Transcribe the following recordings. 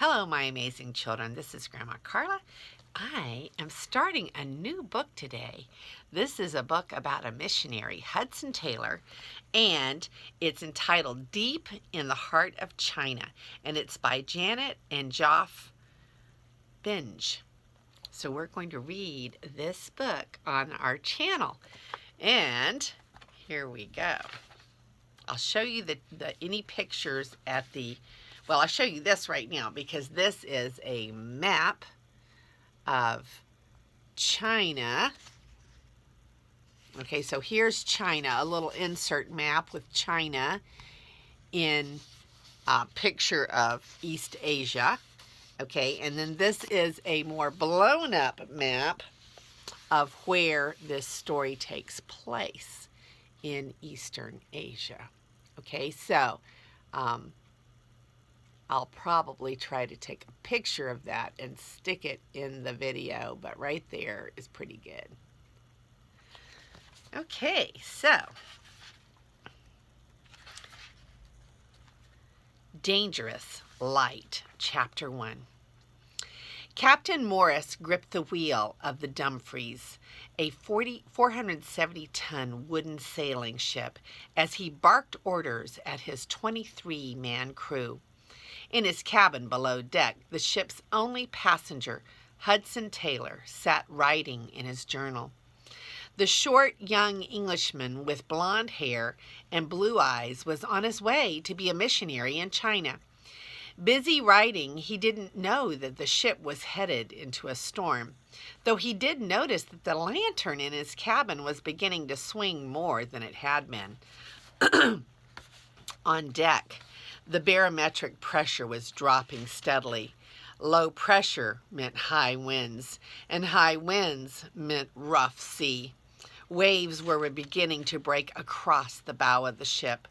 Hello, my amazing children. This is Grandma Carla. I am starting a new book today. This is a book about a missionary, Hudson Taylor, and it's entitled Deep in the Heart of China, and it's by Janet and Geoff Benge. So we're going to read this book on our channel, and here we go. I'll show you any pictures at the I'll show you this right now because this is a map of China. Okay, so here's China, a little insert map with China in a picture of East Asia. Okay, and then this is a more blown up map of where this story takes place in Eastern Asia. Okay, so I'll probably try to take a picture of that and stick it in the video, but right there is pretty good. Okay, so Dangerous Light, Chapter 1. Captain Morris gripped the wheel of the Dumfries, a 470-ton wooden sailing ship, as he barked orders at his 23-man crew. In his cabin below deck, the ship's only passenger, Hudson Taylor, sat writing in his journal. The short, young Englishman with blonde hair and blue eyes was on his way to be a missionary in China. Busy writing, he didn't know that the ship was headed into a storm, though he did notice that the lantern in his cabin was beginning to swing more than it had been. On deck, the barometric pressure was dropping steadily. Low pressure meant high winds, and high winds meant rough sea. Waves were beginning to break across the bow of the ship.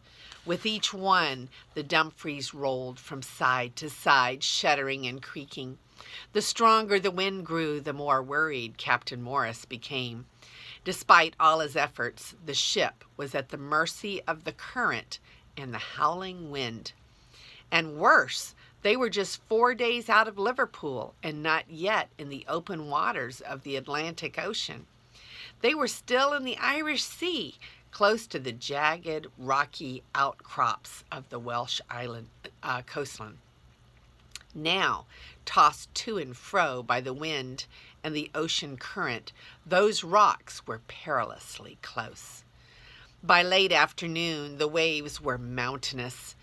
With each one, the Dumfries rolled from side to side, shuddering and creaking. The stronger the wind grew, the more worried Captain Morris became. Despite all his efforts, the ship was at the mercy of the current and the howling wind. And worse, they were just 4 days out of Liverpool and not yet in the open waters of the Atlantic Ocean. They were still in the Irish Sea, close to the jagged, rocky outcrops of the Welsh island coastline. Now, tossed to and fro by the wind and the ocean current, those rocks were perilously close. By late afternoon, the waves were mountainous,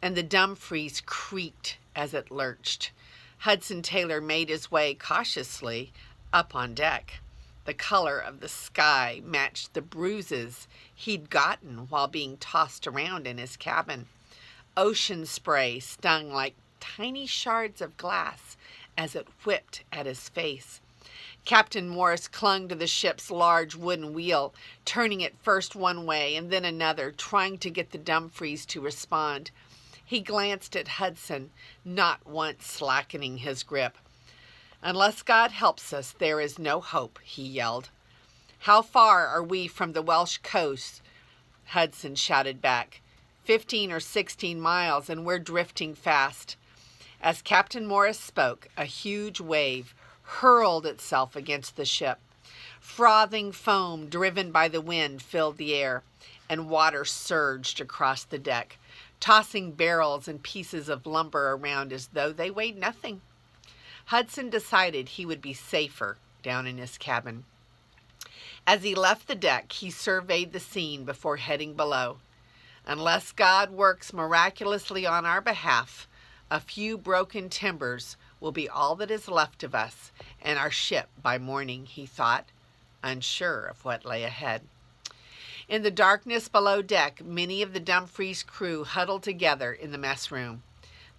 and the Dumfries creaked as it lurched. Hudson Taylor made his way cautiously up on deck. The color of the sky matched the bruises he'd gotten while being tossed around in his cabin. Ocean spray stung like tiny shards of glass as it whipped at his face. Captain Morris clung to the ship's large wooden wheel, turning it first one way and then another, trying to get the Dumfries to respond. He glanced at Hudson, not once slackening his grip. "Unless God helps us, there is no hope," he yelled. "How far are we from the Welsh coast?" Hudson shouted back. 15 or 16 miles, and we're drifting fast." As Captain Morris spoke, a huge wave hurled itself against the ship. Frothing foam driven by the wind filled the air, and water surged across the deck, tossing barrels and pieces of lumber around as though they weighed nothing. Hudson decided he would be safer down in his cabin. As he left the deck, he surveyed the scene before heading below. Unless God works miraculously on our behalf, a few broken timbers will be all that is left of us and our ship by morning, he thought, unsure of what lay ahead. In the darkness below deck, many of the Dumfries crew huddled together in the mess room.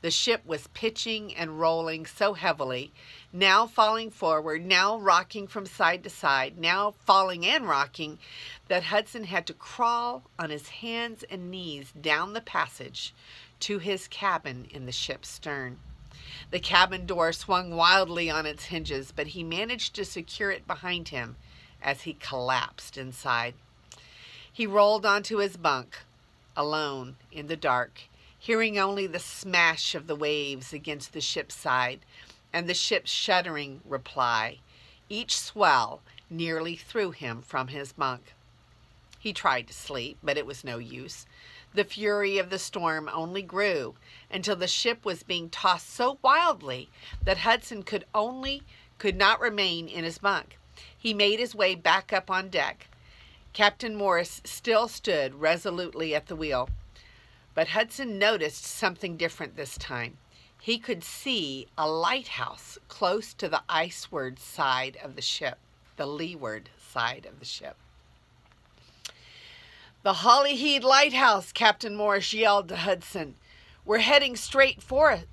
The ship was pitching and rolling so heavily, now falling forward, now rocking from side to side, now falling and rocking, that Hudson had to crawl on his hands and knees down the passage to his cabin in the ship's stern. The cabin door swung wildly on its hinges, but he managed to secure it behind him as he collapsed inside. He rolled onto his bunk, alone in the dark. hearing only the smash of the waves against the ship's side and the ship's shuddering reply. Each swell nearly threw him from his bunk. He tried to sleep, but it was no use. The fury of the storm only grew until the ship was being tossed so wildly that Hudson could not remain in his bunk. He made his way back up on deck. Captain Morris still stood resolutely at the wheel, but Hudson noticed something different this time. He could see a lighthouse close to the iceward side of the ship, the leeward side of the ship. "The Hollyhead Lighthouse," Captain Morris yelled to Hudson. "We're heading straight for it."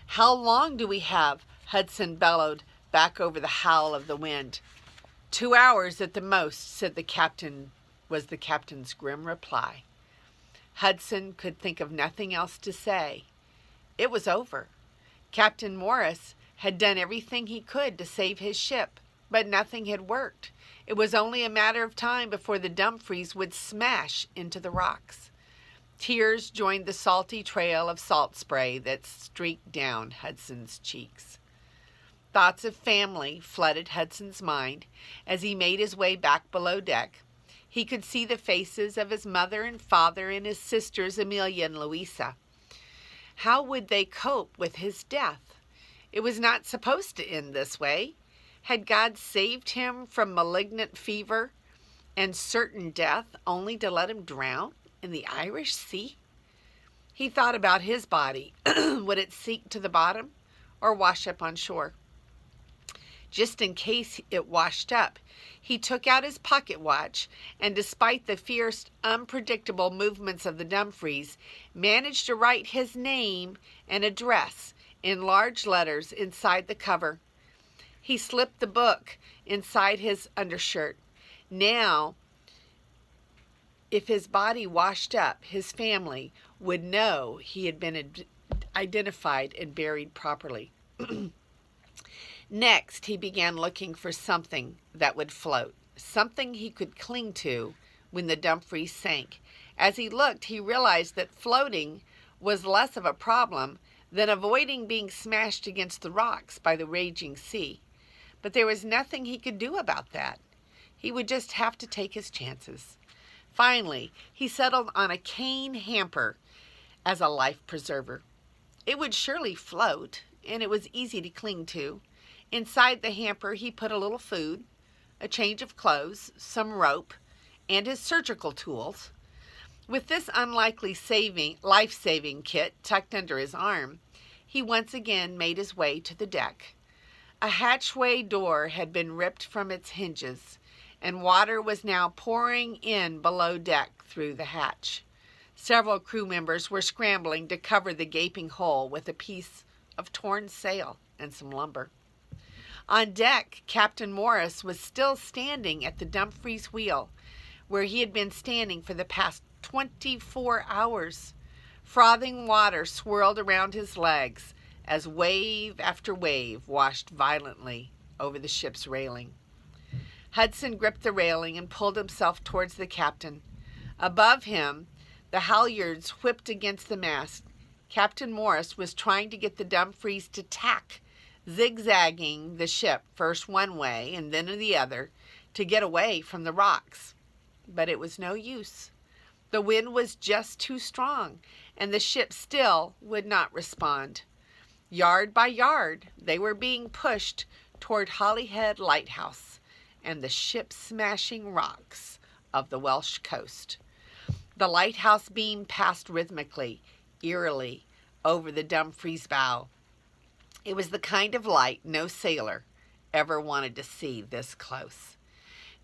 "How long do we have?" Hudson bellowed back over the howl of the wind. 2 hours at the most, said the captain, was the captain's grim reply. Hudson could think of nothing else to say. It was over. Captain Morris had done everything he could to save his ship, but nothing had worked. It was only a matter of time before the Dumfries would smash into the rocks. Tears joined the salty trail of salt spray that streaked down Hudson's cheeks. Thoughts of family flooded Hudson's mind as he made his way back below deck. He could see the faces of his mother and father and his sisters Amelia and Louisa. How would they cope with his death? It was not supposed to end this way. Had God saved him from malignant fever and certain death only to let him drown in the Irish Sea? He thought about his body. Would it sink to the bottom or wash up on shore? Just in case it washed up, he took out his pocket watch and, despite the fierce, unpredictable movements of the Dumfries, managed to write his name and address in large letters inside the cover. He slipped the book inside his undershirt. Now, if his body washed up, his family would know he had been identified and buried properly. Next, he began looking for something that would float, something he could cling to when the Dumfries sank. As he looked, he realized that floating was less of a problem than avoiding being smashed against the rocks by the raging sea. But there was nothing he could do about that. He would just have to take his chances. Finally, he settled on a cane hamper as a life preserver. It would surely float, and it was easy to cling to. Inside the hamper, he put a little food, a change of clothes, some rope, and his surgical tools. With this unlikely life-saving kit tucked under his arm, he once again made his way to the deck. A hatchway door had been ripped from its hinges, and water was now pouring in below deck through the hatch. Several crew members were scrambling to cover the gaping hole with a piece of torn sail and some lumber. On deck, Captain Morris was still standing at the Dumfries wheel, where he had been standing for the past 24 hours. Frothing water swirled around his legs as wave after wave washed violently over the ship's railing. Hudson gripped the railing and pulled himself towards the captain. Above him, the halyards whipped against the mast. Captain Morris was trying to get the Dumfries to tack, zigzagging the ship first one way and then the other to get away from the rocks. But it was no use. The wind was just too strong, and the ship still would not respond. Yard by yard, they were being pushed toward Holyhead Lighthouse and the ship-smashing rocks of the Welsh coast. The lighthouse beam passed rhythmically, eerily, over the Dumfries' bow. It was the kind of light no sailor ever wanted to see this close.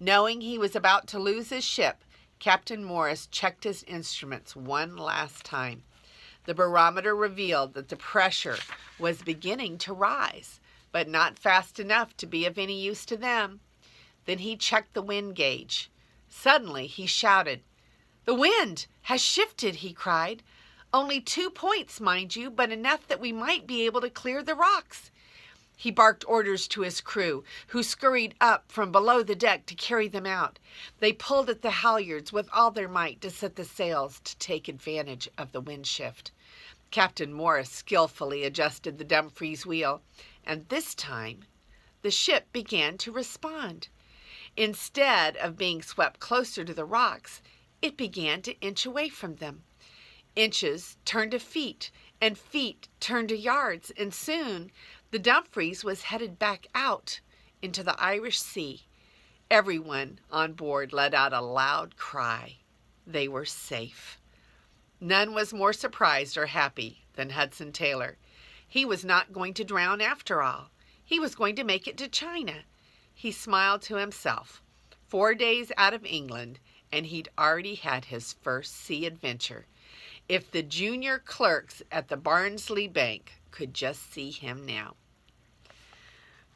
Knowing he was about to lose his ship, Captain Morris checked his instruments one last time. The barometer revealed that the pressure was beginning to rise, but not fast enough to be of any use to them. Then he checked the wind gauge. Suddenly he shouted, "The wind has shifted," he cried. "Only 2 points, mind you, but enough that we might be able to clear the rocks." He barked orders to his crew, who scurried up from below the deck to carry them out. They pulled at the halyards with all their might to set the sails to take advantage of the wind shift. Captain Morris skillfully adjusted the Dumfries wheel, and this time the ship began to respond. Instead of being swept closer to the rocks, it began to inch away from them. Inches turned to feet, and feet turned to yards, and soon the Dumfries was headed back out into the Irish Sea. Everyone on board let out a loud cry. They were safe. None was more surprised or happy than Hudson Taylor. He was not going to drown after all. He was going to make it to China. He smiled to himself. 4 days out of England, and he'd already had his first sea adventure. If the junior clerks at the Barnsley Bank could just see him now.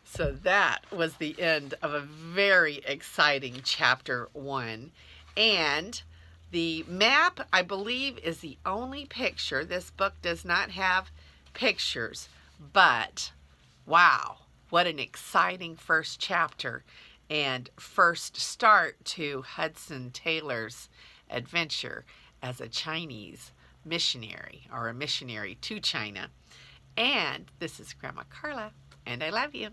So that was the end of a very exciting chapter 1. And the map, I believe, is the only picture. This book does not have pictures, but wow, what an exciting first chapter and first start to Hudson Taylor's adventure as a Chinese missionary, or a missionary to China. And this is Grandma Carla, and I love you.